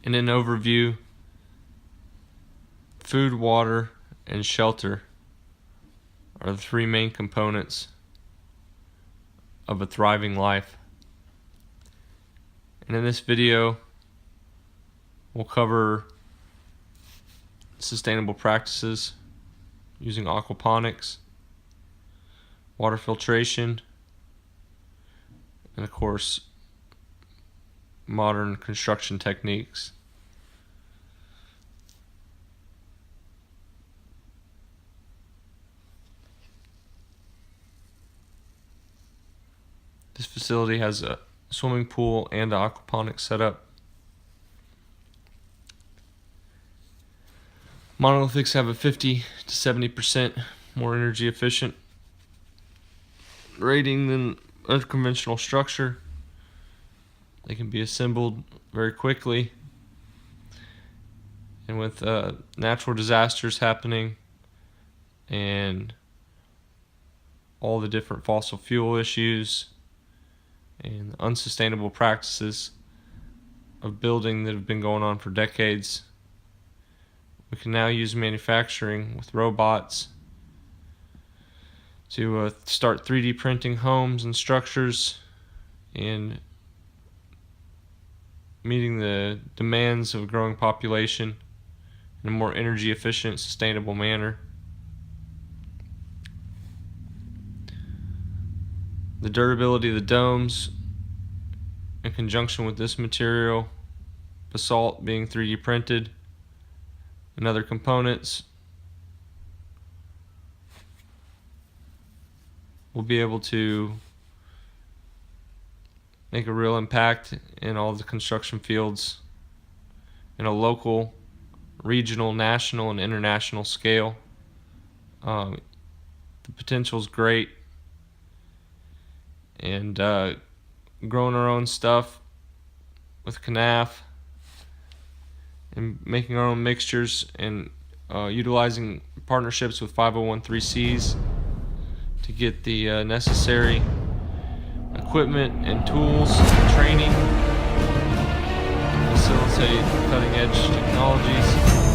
In an overview, food, water, and shelter are the three main components of a thriving life. And in this video, we'll cover sustainable practices using aquaponics, water filtration, and of course, modern construction techniques. This facility has a swimming pool and an aquaponics setup. Monolithics have a 50 to 70% more energy efficient rating than unconventional structure. They can be assembled very quickly, and with natural disasters happening and all the different fossil fuel issues and unsustainable practices of building that have been going on for decades, we can now use manufacturing with robots to start 3D printing homes and structures and meeting the demands of a growing population in a more energy efficient, sustainable manner. The durability of the domes, in conjunction with this material, basalt being 3D printed, and other components, will be able to make a real impact in all the construction fields in a local, regional, national, and international scale. The potential is great, and growing our own stuff with Canaf and making our own mixtures and utilizing partnerships with 501(c)(3)s to get the necessary equipment and tools and training, facilitate cutting edge technologies.